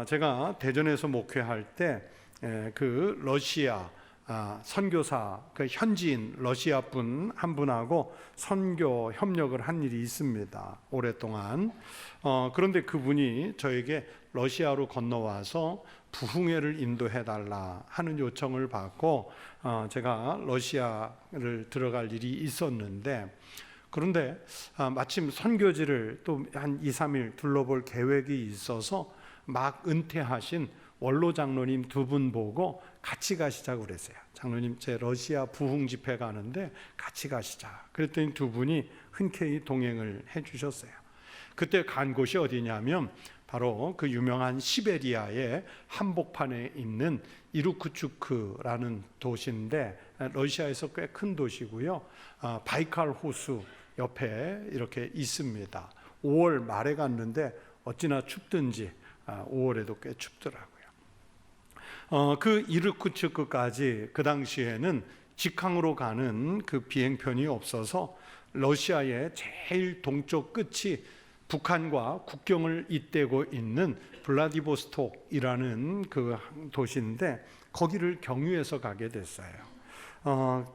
제가 대전에서 목회할 때 그 러시아 선교사, 그 현지인 러시아 분 한 분하고 선교 협력을 한 일이 있습니다. 오랫동안. 그런데 그분이 저에게 러시아로 건너와서 부흥회를 인도해 달라 하는 요청을 받고 제가 러시아를 들어갈 일이 있었는데, 그런데 마침 선교지를 또 한 2, 3일 둘러볼 계획이 있어서 막 은퇴하신 원로 장로님 두 분 보고 같이 가시자고 그랬어요. 장로님, 제 러시아 부흥 집회 가는데 같이 가시자. 그랬더니 두 분이 흔쾌히 동행을 해 주셨어요. 그때 간 곳이 어디냐면 바로 그 유명한 시베리아의 한복판에 있는 이루크츠크라는 도시인데, 러시아에서 꽤 큰 도시고요. 바이칼 호수 옆에 이렇게 있습니다. 5월 말에 갔는데 어찌나 춥든지 5월에도 꽤 춥더라고요. 그 이르쿠츠크까지 그 당시에는 직항으로 가는 그 비행편이 없어서 러시아의 제일 동쪽 끝이 북한과 국경을 잇대고 있는 블라디보스톡이라는 그 도시인데, 거기를 경유해서 가게 됐어요.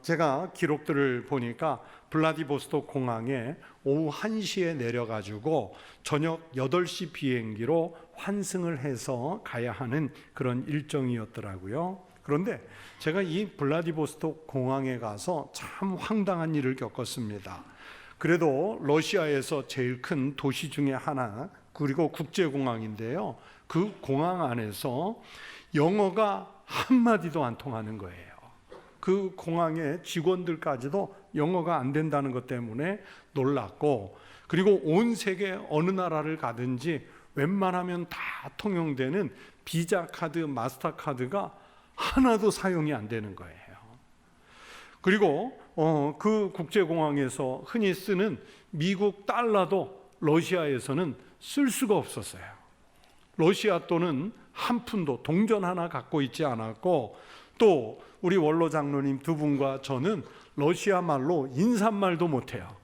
제가 기록들을 보니까 블라디보스톡 공항에 오후 1시에 내려가지고 저녁 8시 비행기로 환승을 해서 가야 하는 그런 일정이었더라고요. 그런데 제가 이 블라디보스톡 공항에 가서 참 황당한 일을 겪었습니다. 그래도 러시아에서 제일 큰 도시 중에 하나, 그리고 국제공항인데요, 그 공항 안에서 영어가 한마디도 안 통하는 거예요. 그 공항의 직원들까지도 영어가 안 된다는 것 때문에 놀랐고, 그리고 온 세계 어느 나라를 가든지 웬만하면 다 통용되는 비자 카드, 마스터 카드가 하나도 사용이 안 되는 거예요. 그리고 그 국제공항에서 흔히 쓰는 미국 달러도 러시아에서는 쓸 수가 없었어요. 러시아 돈은 한 푼도 동전 하나 갖고 있지 않았고, 또 우리 원로 장로님 두 분과 저는 러시아 말로 인사말도 못해요.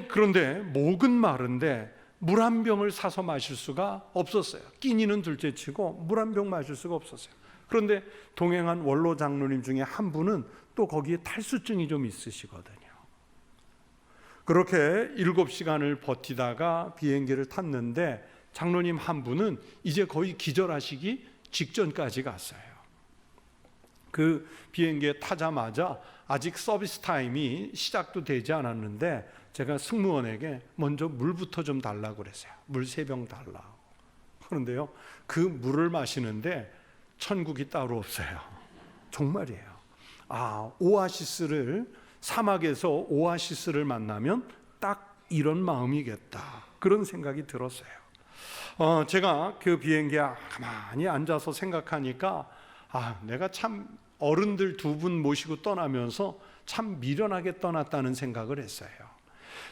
그런데 목은 마른데 물 한 병을 사서 마실 수가 없었어요. 끼니는 둘째치고 물 한 병 마실 수가 없었어요. 그런데 동행한 원로 장로님 중에 한 분은 또 거기에 탈수증이 좀 있으시거든요. 그렇게 7시간을 버티다가 비행기를 탔는데, 장로님 한 분은 이제 거의 기절하시기 직전까지 갔어요. 그 비행기에 타자마자 아직 서비스 타임이 시작도 되지 않았는데 제가 승무원에게 먼저 물부터 좀 달라고 그랬어요. 물 3병 달라고. 그런데요, 그 물을 마시는데 천국이 따로 없어요. 정말이에요. 오아시스를, 사막에서 오아시스를 만나면 딱 이런 마음이겠다, 그런 생각이 들었어요. 제가 그 비행기에 가만히 앉아서 생각하니까 내가 참 어른들 두 분 모시고 떠나면서 참 미련하게 떠났다는 생각을 했어요.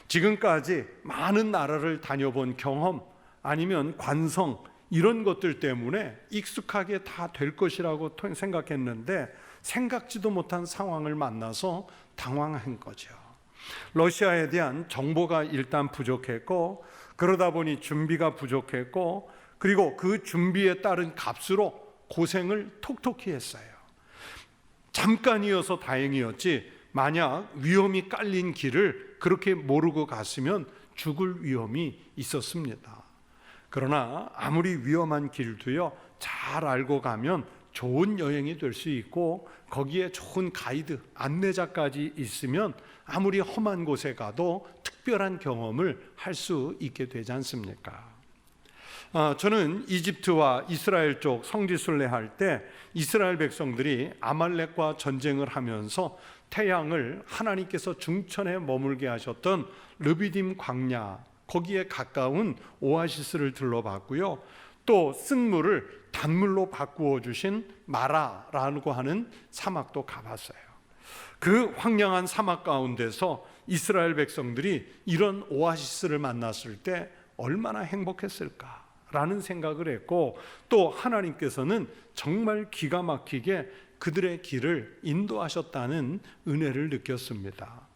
지금까지 많은 나라를 다녀본 경험, 아니면 관성, 이런 것들 때문에 익숙하게 다 될 것이라고 생각했는데 생각지도 못한 상황을 만나서 당황한 거죠. 러시아에 대한 정보가 일단 부족했고, 그러다 보니 준비가 부족했고, 그리고 그 준비에 따른 값으로 고생을 톡톡히 했어요. 잠깐이어서 다행이었지, 만약 위험이 깔린 길을 그렇게 모르고 갔으면 죽을 위험이 있었습니다. 그러나 아무리 위험한 길도요, 잘 알고 가면 좋은 여행이 될 수 있고, 거기에 좋은 가이드, 안내자까지 있으면 아무리 험한 곳에 가도 특별한 경험을 할 수 있게 되지 않습니까? 저는 이집트와 이스라엘 쪽 성지순례 할 때 이스라엘 백성들이 아말렉과 전쟁을 하면서 태양을 하나님께서 중천에 머물게 하셨던 르비딤 광야, 거기에 가까운 오아시스를 들러봤고요. 또 쓴물을 단물로 바꾸어 주신 마라라고 하는 사막도 가봤어요. 그 황량한 사막 가운데서 이스라엘 백성들이 이런 오아시스를 만났을 때 얼마나 행복했을까라는 생각을 했고, 또 하나님께서는 정말 기가 막히게 그들의 길을 인도하셨다는 은혜를 느꼈습니다.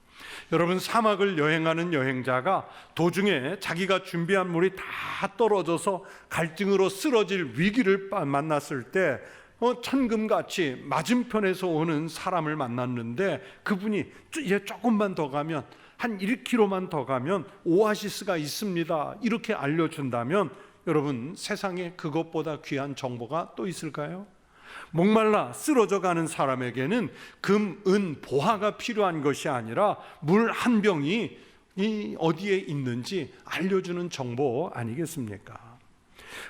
여러분, 사막을 여행하는 여행자가 도중에 자기가 준비한 물이 다 떨어져서 갈증으로 쓰러질 위기를 만났을 때 천금같이 맞은편에서 오는 사람을 만났는데, 그분이 조금만 더 가면, 한 1km만 더 가면 오아시스가 있습니다, 이렇게 알려준다면 여러분, 세상에 그것보다 귀한 정보가 또 있을까요? 목말라 쓰러져 가는 사람에게는 금, 은, 보화가 필요한 것이 아니라 물 한 병이 어디에 있는지 알려주는 정보 아니겠습니까?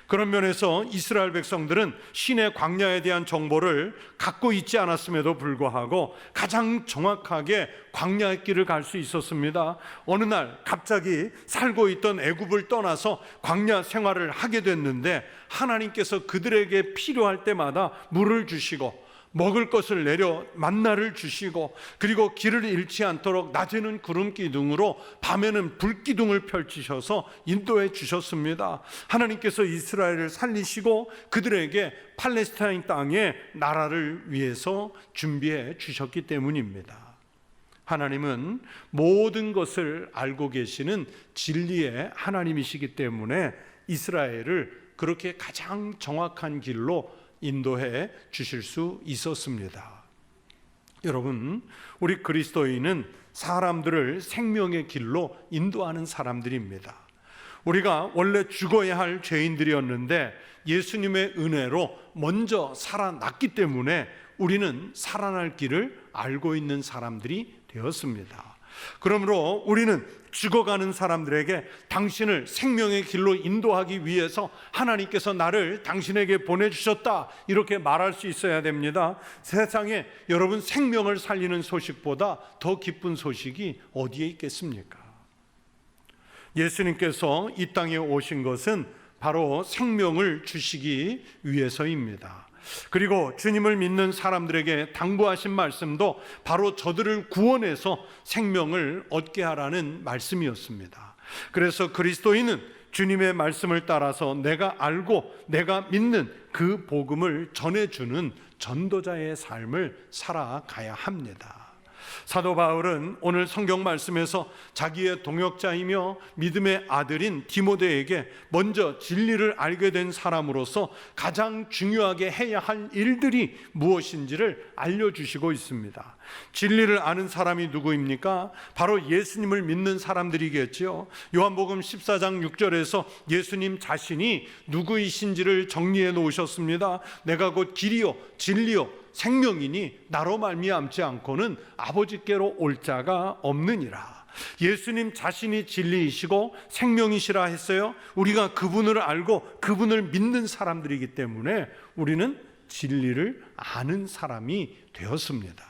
그런 면에서 이스라엘 백성들은 신의 광야에 대한 정보를 갖고 있지 않았음에도 불구하고 가장 정확하게 광야의 길을 갈 수 있었습니다. 어느 날 갑자기 살고 있던 애굽을 떠나서 광야 생활을 하게 됐는데, 하나님께서 그들에게 필요할 때마다 물을 주시고 먹을 것을 내려 만나를 주시고, 그리고 길을 잃지 않도록 낮에는 구름 기둥으로 밤에는 불 기둥을 펼치셔서 인도해 주셨습니다. 하나님께서 이스라엘을 살리시고 그들에게 팔레스타인 땅에 나라를 위해서 준비해 주셨기 때문입니다. 하나님은 모든 것을 알고 계시는 진리의 하나님이시기 때문에 이스라엘을 그렇게 가장 정확한 길로 인도해 주실 수 있었습니다. 여러분, 우리 그리스도인은 사람들을 생명의 길로 인도하는 사람들입니다. 우리가 원래 죽어야 할 죄인들이었는데 예수님의 은혜로 먼저 살아났기 때문에 우리는 살아날 길을 알고 있는 사람들이 되었습니다. 그러므로 우리는 죽어가는 사람들에게 당신을 생명의 길로 인도하기 위해서 하나님께서 나를 당신에게 보내주셨다, 이렇게 말할 수 있어야 됩니다. 세상에 여러분, 생명을 살리는 소식보다 더 기쁜 소식이 어디에 있겠습니까? 예수님께서 이 땅에 오신 것은 바로 생명을 주시기 위해서입니다. 그리고 주님을 믿는 사람들에게 당부하신 말씀도 바로 저들을 구원해서 생명을 얻게 하라는 말씀이었습니다. 그래서 그리스도인은 주님의 말씀을 따라서 내가 알고 내가 믿는 그 복음을 전해주는 전도자의 삶을 살아가야 합니다. 사도 바울은 오늘 성경 말씀에서 자기의 동역자이며 믿음의 아들인 디모데에게 먼저 진리를 알게 된 사람으로서 가장 중요하게 해야 할 일들이 무엇인지를 알려주시고 있습니다. 진리를 아는 사람이 누구입니까? 바로 예수님을 믿는 사람들이겠죠. 요한복음 14장 6절에서 예수님 자신이 누구이신지를 정리해 놓으셨습니다. 내가 곧 길이요 진리요 생명이니 나로 말미암지 않고는 아버지께로 올 자가 없느니라. 예수님 자신이 진리이시고 생명이시라 했어요. 우리가 그분을 알고 그분을 믿는 사람들이기 때문에 우리는 진리를 아는 사람이 되었습니다.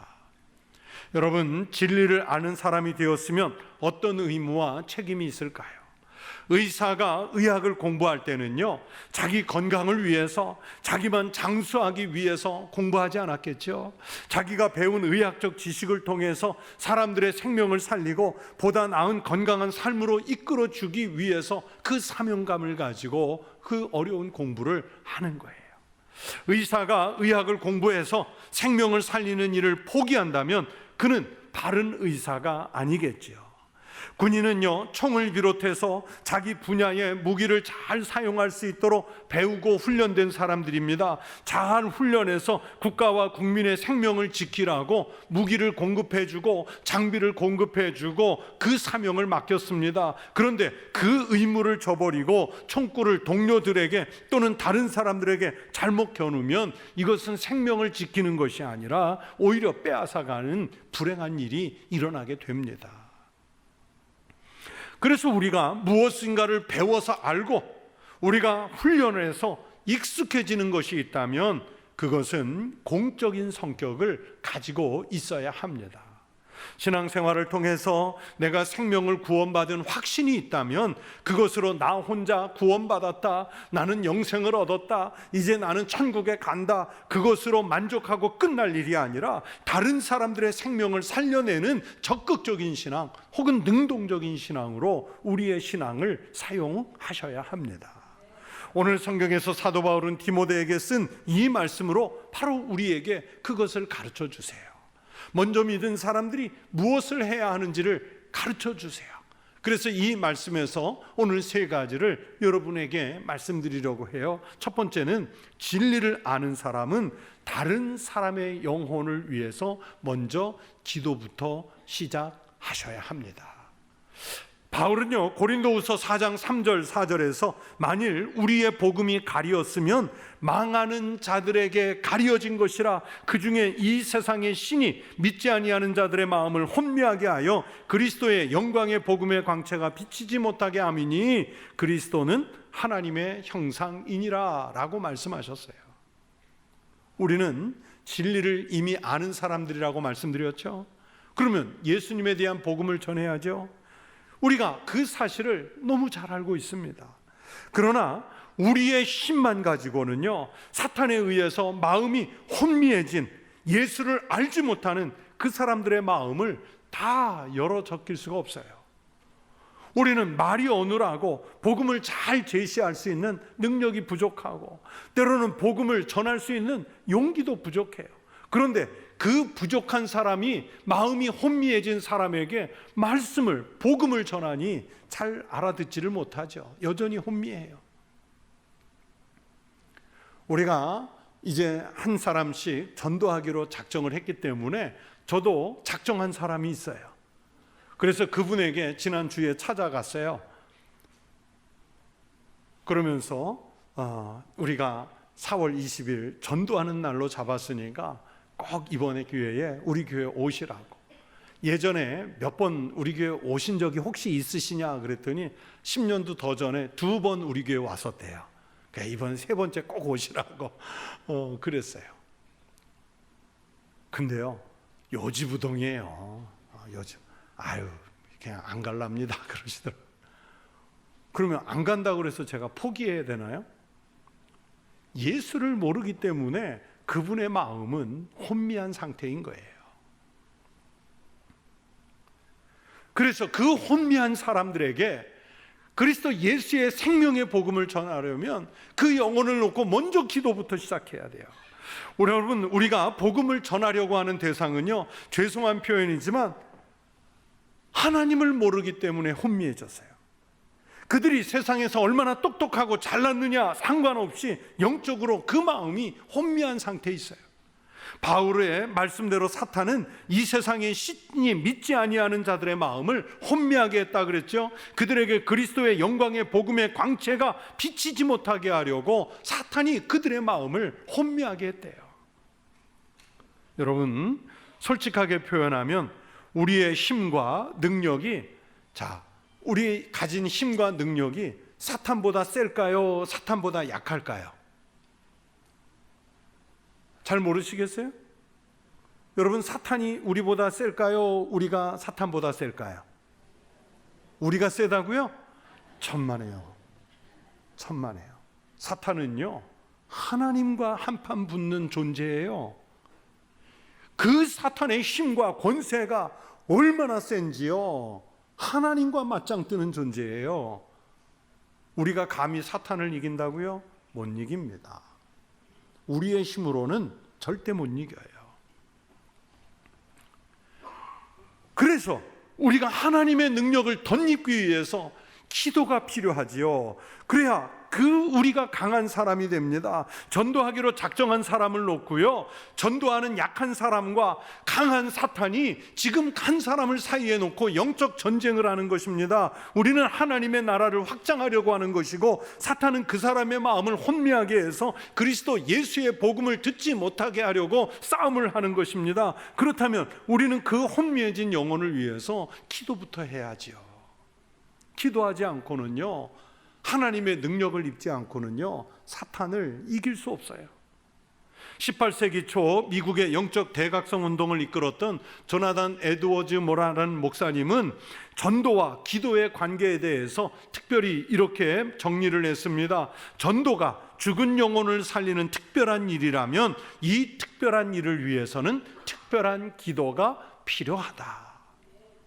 여러분, 진리를 아는 사람이 되었으면 어떤 의무와 책임이 있을까요? 의사가 의학을 공부할 때는요, 자기 건강을 위해서, 자기만 장수하기 위해서 공부하지 않았겠죠. 자기가 배운 의학적 지식을 통해서 사람들의 생명을 살리고 보다 나은 건강한 삶으로 이끌어 주기 위해서 그 사명감을 가지고 그 어려운 공부를 하는 거예요. 의사가 의학을 공부해서 생명을 살리는 일을 포기한다면 그는 바른 의사가 아니겠지요. 군인은요, 총을 비롯해서 자기 분야의 무기를 잘 사용할 수 있도록 배우고 훈련된 사람들입니다. 잘 훈련해서 국가와 국민의 생명을 지키라고 무기를 공급해주고 장비를 공급해주고 그 사명을 맡겼습니다. 그런데 그 의무를 저버리고 총구를 동료들에게 또는 다른 사람들에게 잘못 겨누면 이것은 생명을 지키는 것이 아니라 오히려 빼앗아가는 불행한 일이 일어나게 됩니다. 그래서 우리가 무엇인가를 배워서 알고 우리가 훈련을 해서 익숙해지는 것이 있다면 그것은 공적인 성격을 가지고 있어야 합니다. 신앙생활을 통해서 내가 생명을 구원받은 확신이 있다면 그것으로 나 혼자 구원받았다, 나는 영생을 얻었다, 이제 나는 천국에 간다, 그것으로 만족하고 끝날 일이 아니라 다른 사람들의 생명을 살려내는 적극적인 신앙 혹은 능동적인 신앙으로 우리의 신앙을 사용하셔야 합니다. 오늘 성경에서 사도 바울은 디모데에게 쓴 이 말씀으로 바로 우리에게 그것을 가르쳐 주세요. 먼저 믿은 사람들이 무엇을 해야 하는지를 가르쳐 주세요. 그래서 이 말씀에서 오늘 세 가지를 여러분에게 말씀드리려고 해요. 첫 번째는 진리를 아는 사람은 다른 사람의 영혼을 위해서 먼저 기도부터 시작하셔야 합니다. 바울은요, 고린도후서 4장 3절 4절에서 만일 우리의 복음이 가리었으면 망하는 자들에게 가리어진 것이라, 그 중에 이 세상의 신이 믿지 아니하는 자들의 마음을 혼미하게 하여 그리스도의 영광의 복음의 광채가 비치지 못하게 함이니 그리스도는 하나님의 형상이니라 라고 말씀하셨어요. 우리는 진리를 이미 아는 사람들이라고 말씀드렸죠. 그러면 예수님에 대한 복음을 전해야죠. 우리가 그 사실을 너무 잘 알고 있습니다. 그러나 우리의 힘만 가지고는요, 사탄에 의해서 마음이 혼미해진, 예수를 알지 못하는 그 사람들의 마음을 다 열어 적길 수가 없어요. 우리는 말이 어눌하고 복음을 잘 제시할 수 있는 능력이 부족하고, 때로는 복음을 전할 수 있는 용기도 부족해요. 그런데 그 부족한 사람이 마음이 혼미해진 사람에게 말씀을, 복음을 전하니 잘 알아듣지를 못하죠. 여전히 혼미해요. 우리가 이제 한 사람씩 전도하기로 작정을 했기 때문에 저도 작정한 사람이 있어요. 그래서 그분에게 지난주에 찾아갔어요. 그러면서 우리가 4월 20일 전도하는 날로 잡았으니까 꼭 이번에 기회에 우리 교회 오시라고. 예전에 몇 번 우리 교회 오신 적이 혹시 있으시냐 그랬더니 10년도 더 전에 2번 우리 교회 왔었대요. 그러니까 이번 3번째 꼭 오시라고 그랬어요. 근데요, 요지부동이에요. 요즘 그냥 안 갈랍니다 그러시더라고요. 그러면 안 간다고 그래서 제가 포기해야 되나요? 예수를 모르기 때문에 그분의 마음은 혼미한 상태인 거예요. 그래서 그 혼미한 사람들에게 그리스도 예수의 생명의 복음을 전하려면 그 영혼을 놓고 먼저 기도부터 시작해야 돼요. 여러분, 우리가 복음을 전하려고 하는 대상은요, 죄송한 표현이지만 하나님을 모르기 때문에 혼미해졌어요. 그들이 세상에서 얼마나 똑똑하고 잘났느냐 상관없이 영적으로 그 마음이 혼미한 상태에 있어요. 바울의 말씀대로 사탄은 이 세상의 신이 믿지 아니하는 자들의 마음을 혼미하게 했다 그랬죠. 그들에게 그리스도의 영광의 복음의 광채가 비치지 못하게 하려고 사탄이 그들의 마음을 혼미하게 했대요. 여러분, 솔직하게 표현하면 우리의 힘과 능력이, 우리 가진 힘과 능력이 사탄보다 셀까요? 사탄보다 약할까요? 잘 모르시겠어요? 여러분, 사탄이 우리보다 셀까요? 우리가 사탄보다 셀까요? 우리가 세다고요? 천만에요. 사탄은요, 하나님과 한판 붙는 존재예요. 그 사탄의 힘과 권세가 얼마나 센지요, 하나님과 맞짱 뜨는 존재예요. 우리가 감히 사탄을 이긴다고요? 못 이깁니다. 우리의 힘으로는 절대 못 이겨요. 그래서 우리가 하나님의 능력을 덧입기 위해서 기도가 필요하지요. 그래야 우리가 강한 사람이 됩니다. 전도하기로 작정한 사람을 놓고요, 전도하는 약한 사람과 강한 사탄이 지금 한 사람을 사이에 놓고 영적 전쟁을 하는 것입니다. 우리는 하나님의 나라를 확장하려고 하는 것이고, 사탄은 그 사람의 마음을 혼미하게 해서 그리스도 예수의 복음을 듣지 못하게 하려고 싸움을 하는 것입니다. 그렇다면 우리는 그 혼미해진 영혼을 위해서 기도부터 해야지요. 기도하지 않고는요, 하나님의 능력을 입지 않고는요, 사탄을 이길 수 없어요. 18세기 초 미국의 영적 대각성 운동을 이끌었던 조나단 에드워즈 모라라는 목사님은 전도와 기도의 관계에 대해서 특별히 이렇게 정리를 했습니다. 전도가 죽은 영혼을 살리는 특별한 일이라면 이 특별한 일을 위해서는 특별한 기도가 필요하다.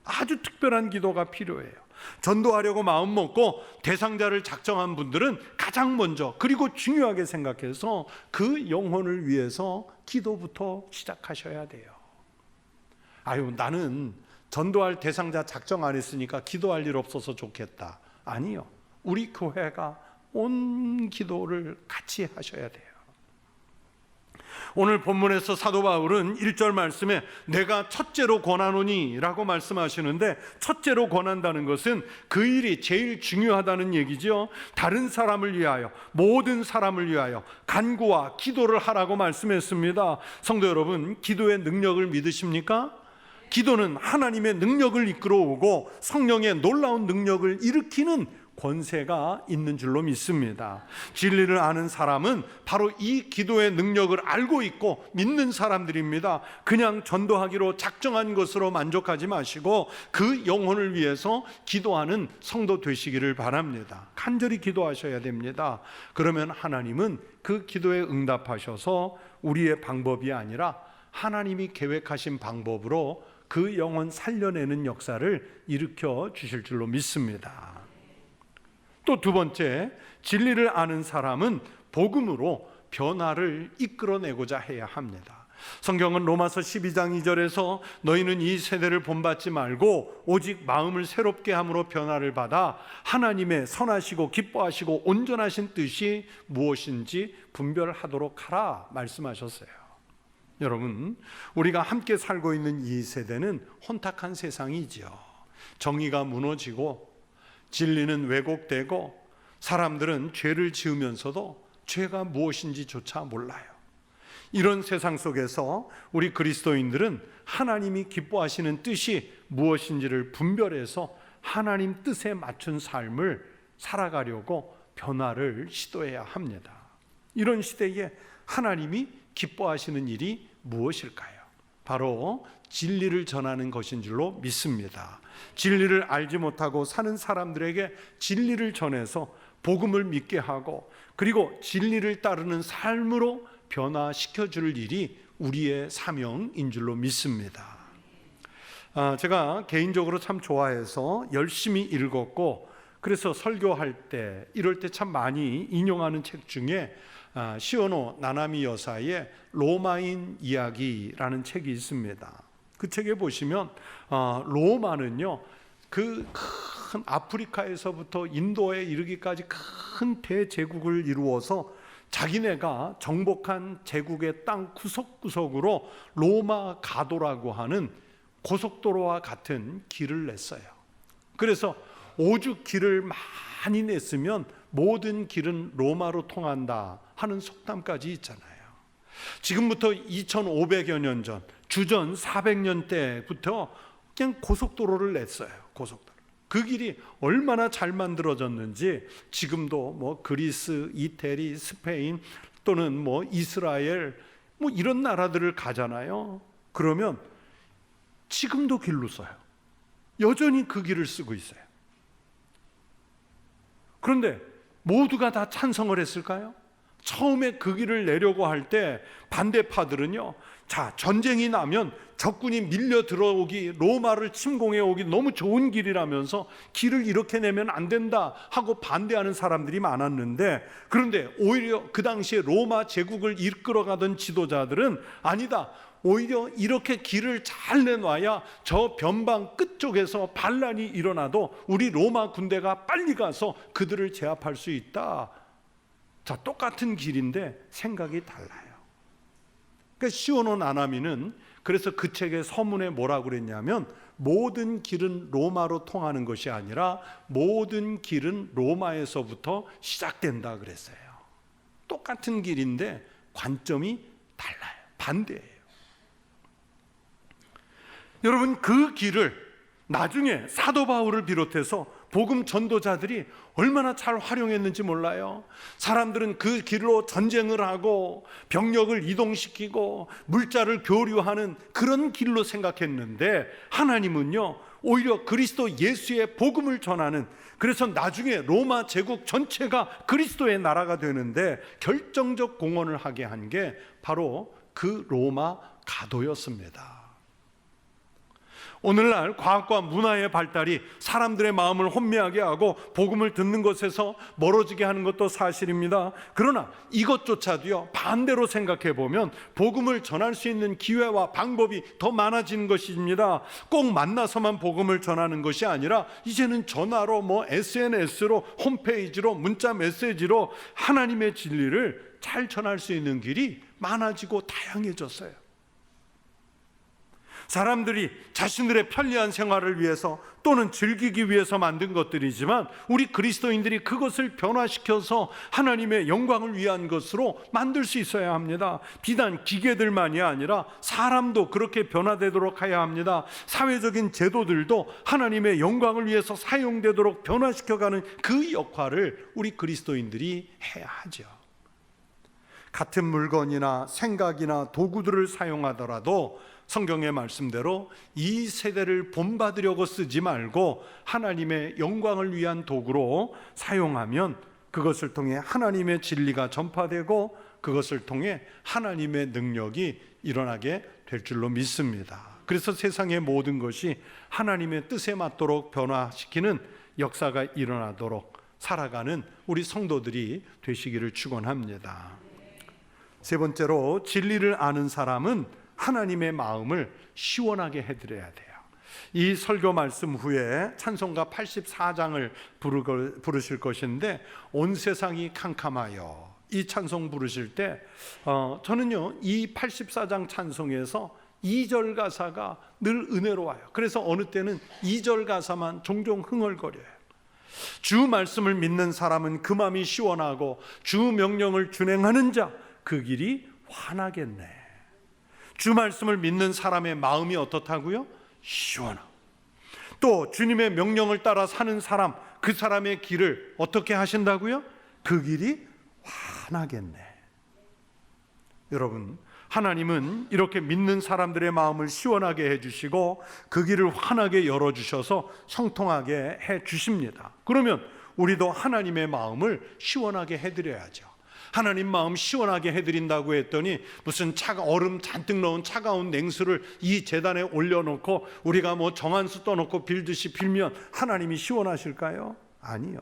아주 특별한 기도가 필요해요. 전도하려고 마음 먹고 대상자를 작정한 분들은 가장 먼저, 그리고 중요하게 생각해서 그 영혼을 위해서 기도부터 시작하셔야 돼요. 아유, 나는 전도할 대상자 작정 안 했으니까 기도할 일 없어서 좋겠다. 아니요. 우리 교회가 온 기도를 같이 하셔야 돼요. 오늘 본문에서 사도 바울은 1절 말씀에 내가 첫째로 권하노니 라고 말씀하시는데, 첫째로 권한다는 것은 그 일이 제일 중요하다는 얘기죠. 다른 사람을 위하여, 모든 사람을 위하여 간구와 기도를 하라고 말씀했습니다. 성도 여러분, 기도의 능력을 믿으십니까? 기도는 하나님의 능력을 이끌어오고 성령의 놀라운 능력을 일으키는 권세가 있는 줄로 믿습니다. 진리를 아는 사람은 바로 이 기도의 능력을 알고 있고 믿는 사람들입니다. 그냥 전도하기로 작정한 것으로 만족하지 마시고 그 영혼을 위해서 기도하는 성도 되시기를 바랍니다. 간절히 기도하셔야 됩니다. 그러면 하나님은 그 기도에 응답하셔서 우리의 방법이 아니라 하나님이 계획하신 방법으로 그 영혼 살려내는 역사를 일으켜 주실 줄로 믿습니다. 또 두 번째, 진리를 아는 사람은 복음으로 변화를 이끌어내고자 해야 합니다. 성경은 로마서 12장 2절에서 너희는 이 세대를 본받지 말고 오직 마음을 새롭게 함으로 변화를 받아 하나님의 선하시고 기뻐하시고 온전하신 뜻이 무엇인지 분별하도록 하라 말씀하셨어요. 여러분, 우리가 함께 살고 있는 이 세대는 혼탁한 세상이지요. 정의가 무너지고 진리는 왜곡되고 사람들은 죄를 지으면서도 죄가 무엇인지조차 몰라요. 이런 세상 속에서 우리 그리스도인들은 하나님이 기뻐하시는 뜻이 무엇인지를 분별해서 하나님 뜻에 맞춘 삶을 살아가려고 변화를 시도해야 합니다. 이런 시대에 하나님이 기뻐하시는 일이 무엇일까요? 바로 진리를 전하는 것인 줄로 믿습니다. 진리를 알지 못하고 사는 사람들에게 진리를 전해서 복음을 믿게 하고 그리고 진리를 따르는 삶으로 변화시켜 줄 일이 우리의 사명인 줄로 믿습니다. 제가 개인적으로 참 좋아해서 열심히 읽었고 그래서 설교할 때 이럴 때 참 많이 인용하는 책 중에 시오노 나나미 여사의 로마인 이야기라는 책이 있습니다. 그 책에 보시면 로마는요, 그 큰 아프리카에서부터 인도에 이르기까지 큰 대제국을 이루어서 자기네가 정복한 제국의 땅 구석구석으로 로마 가도라고 하는 고속도로와 같은 길을 냈어요. 그래서 오죽 길을 많이 냈으면 모든 길은 로마로 통한다 하는 속담까지 있잖아요. 지금부터 2500여 년 전, 주전 400년 때부터 그냥 고속도로를 냈어요. 고속도로. 그 길이 얼마나 잘 만들어졌는지 지금도 뭐 그리스, 이태리, 스페인 또는 뭐 이스라엘 뭐 이런 나라들을 가잖아요. 그러면 지금도 길로 써요. 여전히 그 길을 쓰고 있어요. 그런데 모두가 다 찬성을 했을까요? 처음에 그 길을 내려고 할 때 반대파들은요, 자, 전쟁이 나면 적군이 밀려 들어오기, 로마를 침공해 오기 너무 좋은 길이라면서 길을 이렇게 내면 안 된다 하고 반대하는 사람들이 많았는데, 그런데 오히려 그 당시에 로마 제국을 이끌어가던 지도자들은 아니다, 오히려 이렇게 길을 잘 내놔야 저 변방 끝쪽에서 반란이 일어나도 우리 로마 군대가 빨리 가서 그들을 제압할 수 있다. 자, 똑같은 길인데 생각이 달라요. 그러니까 시오노 나나미는 그래서 그 책의 서문에 뭐라고 그랬냐면, 모든 길은 로마로 통하는 것이 아니라 모든 길은 로마에서부터 시작된다 그랬어요. 똑같은 길인데 관점이 달라요. 반대예요. 여러분, 그 길을 나중에 사도 바울을 비롯해서 복음 전도자들이 얼마나 잘 활용했는지 몰라요. 사람들은 그 길로 전쟁을 하고 병력을 이동시키고 물자를 교류하는 그런 길로 생각했는데, 하나님은요 오히려 그리스도 예수의 복음을 전하는, 그래서 나중에 로마 제국 전체가 그리스도의 나라가 되는데 결정적 공헌을 하게 한 게 바로 그 로마 가도였습니다. 오늘날 과학과 문화의 발달이 사람들의 마음을 혼미하게 하고 복음을 듣는 것에서 멀어지게 하는 것도 사실입니다. 그러나 이것조차도요, 반대로 생각해 보면 복음을 전할 수 있는 기회와 방법이 더 많아지는 것입니다. 꼭 만나서만 복음을 전하는 것이 아니라 이제는 전화로, SNS로, 홈페이지로, 문자 메시지로 하나님의 진리를 잘 전할 수 있는 길이 많아지고 다양해졌어요. 사람들이 자신들의 편리한 생활을 위해서 또는 즐기기 위해서 만든 것들이지만 우리 그리스도인들이 그것을 변화시켜서 하나님의 영광을 위한 것으로 만들 수 있어야 합니다. 비단 기계들만이 아니라 사람도 그렇게 변화되도록 해야 합니다. 사회적인 제도들도 하나님의 영광을 위해서 사용되도록 변화시켜가는 그 역할을 우리 그리스도인들이 해야 하죠. 같은 물건이나 생각이나 도구들을 사용하더라도 성경의 말씀대로 이 세대를 본받으려고 쓰지 말고 하나님의 영광을 위한 도구로 사용하면 그것을 통해 하나님의 진리가 전파되고 그것을 통해 하나님의 능력이 일어나게 될 줄로 믿습니다. 그래서 세상의 모든 것이 하나님의 뜻에 맞도록 변화시키는 역사가 일어나도록 살아가는 우리 성도들이 되시기를 축원합니다. 세 번째로, 진리를 아는 사람은 하나님의 마음을 시원하게 해드려야 돼요. 이 설교 말씀 후에 찬송가 84장을 부르실 것인데, 온 세상이 캄캄하여, 이 찬송 부르실 때 저는요, 이 84장 찬송에서 2절 가사가 늘 은혜로워요. 그래서 어느 때는 2절 가사만 종종 흥얼거려요. 주 말씀을 믿는 사람은 그 마음이 시원하고 주 명령을 준행하는 자 그 길이 환하겠네. 주 말씀을 믿는 사람의 마음이 어떻다고요? 시원하고, 또 주님의 명령을 따라 사는 사람, 그 사람의 길을 어떻게 하신다고요? 그 길이 환하겠네. 여러분, 하나님은 이렇게 믿는 사람들의 마음을 시원하게 해주시고 그 길을 환하게 열어주셔서 형통하게 해주십니다. 그러면 우리도 하나님의 마음을 시원하게 해드려야죠. 하나님 마음 시원하게 해드린다고 했더니 무슨 얼음 잔뜩 넣은 차가운 냉수를 이 제단에 올려놓고 우리가 정한수 떠놓고 빌듯이 빌면 하나님이 시원하실까요? 아니요.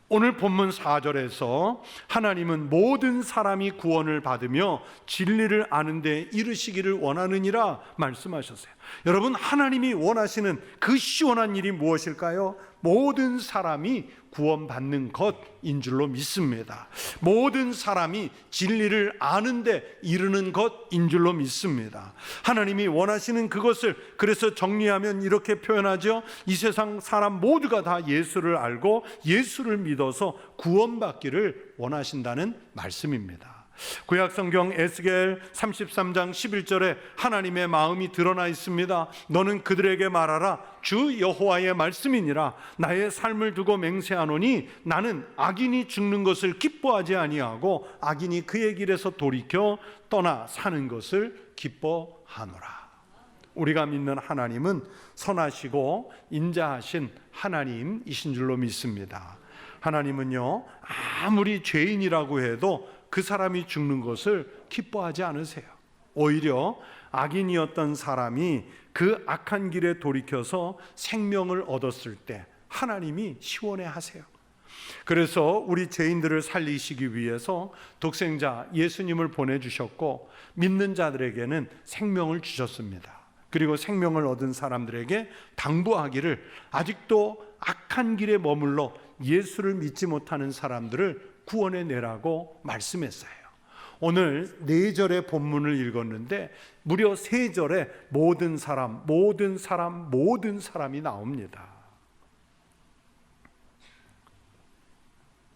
오늘 본문 4절에서 하나님은 모든 사람이 구원을 받으며 진리를 아는 데 이르시기를 원하느니라 말씀하셨어요. 여러분, 하나님이 원하시는 그 시원한 일이 무엇일까요? 모든 사람이 구원받는 것인 줄로 믿습니다. 모든 사람이 진리를 아는 데 이르는 것인 줄로 믿습니다. 하나님이 원하시는 그것을 그래서 정리하면 이렇게 표현하죠. 이 세상 사람 모두가 다 예수를 알고 예수를 믿어서 구원받기를 원하신다는 말씀입니다. 구약성경 에스겔 33장 11절에 하나님의 마음이 드러나 있습니다. 너는 그들에게 말하라. 주 여호와의 말씀이니라. 나의 삶을 두고 맹세하노니 나는 악인이 죽는 것을 기뻐하지 아니하고 악인이 그의 길에서 돌이켜 떠나 사는 것을 기뻐하노라. 우리가 믿는 하나님은 선하시고 인자하신 하나님이신 줄로 믿습니다. 하나님은요, 아무리 죄인이라고 해도 그 사람이 죽는 것을 기뻐하지 않으세요. 오히려 악인이었던 사람이 그 악한 길에 돌이켜서 생명을 얻었을 때 하나님이 시원해 하세요. 그래서 우리 죄인들을 살리시기 위해서 독생자 예수님을 보내주셨고 믿는 자들에게는 생명을 주셨습니다. 그리고 생명을 얻은 사람들에게 당부하기를 아직도 악한 길에 머물러 예수를 믿지 못하는 사람들을 구원해 내라고 말씀했어요. 오늘 4절의 본문을 읽었는데 무려 3절에 모든 사람, 모든 사람, 모든 사람이 나옵니다.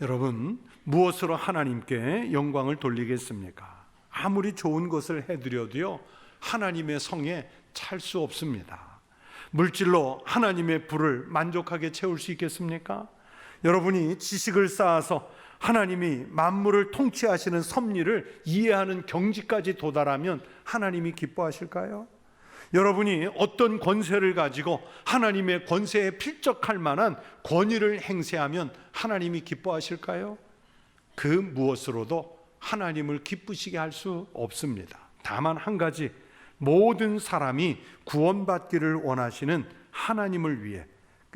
여러분, 무엇으로 하나님께 영광을 돌리겠습니까? 아무리 좋은 것을 해드려도요, 하나님의 성에 찰 수 없습니다. 물질로 하나님의 불을 만족하게 채울 수 있겠습니까? 여러분이 지식을 쌓아서 하나님이 만물을 통치하시는 섭리를 이해하는 경지까지 도달하면 하나님이 기뻐하실까요? 여러분이 어떤 권세를 가지고 하나님의 권세에 필적할 만한 권위를 행세하면 하나님이 기뻐하실까요? 그 무엇으로도 하나님을 기쁘시게 할 수 없습니다. 다만 한 가지, 모든 사람이 구원받기를 원하시는 하나님을 위해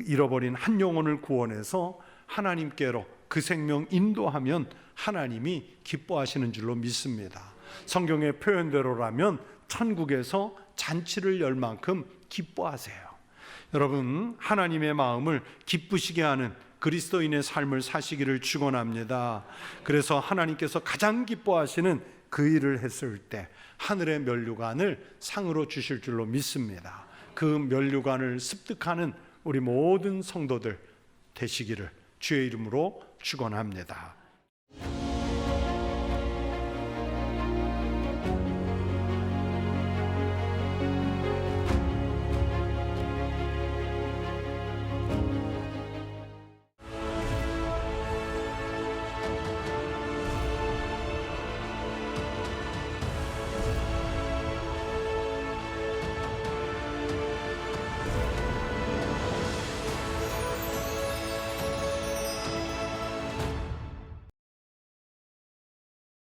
잃어버린 한 영혼을 구원해서 하나님께로 그 생명 인도하면 하나님이 기뻐하시는 줄로 믿습니다. 성경의 표현대로라면 천국에서 잔치를 열 만큼 기뻐하세요. 여러분, 하나님의 마음을 기쁘시게 하는 그리스도인의 삶을 사시기를 축원합니다. 그래서 하나님께서 가장 기뻐하시는 그 일을 했을 때 하늘의 면류관을 상으로 주실 줄로 믿습니다. 그 면류관을 습득하는 우리 모든 성도들 되시기를 주의 이름으로 축원합니다.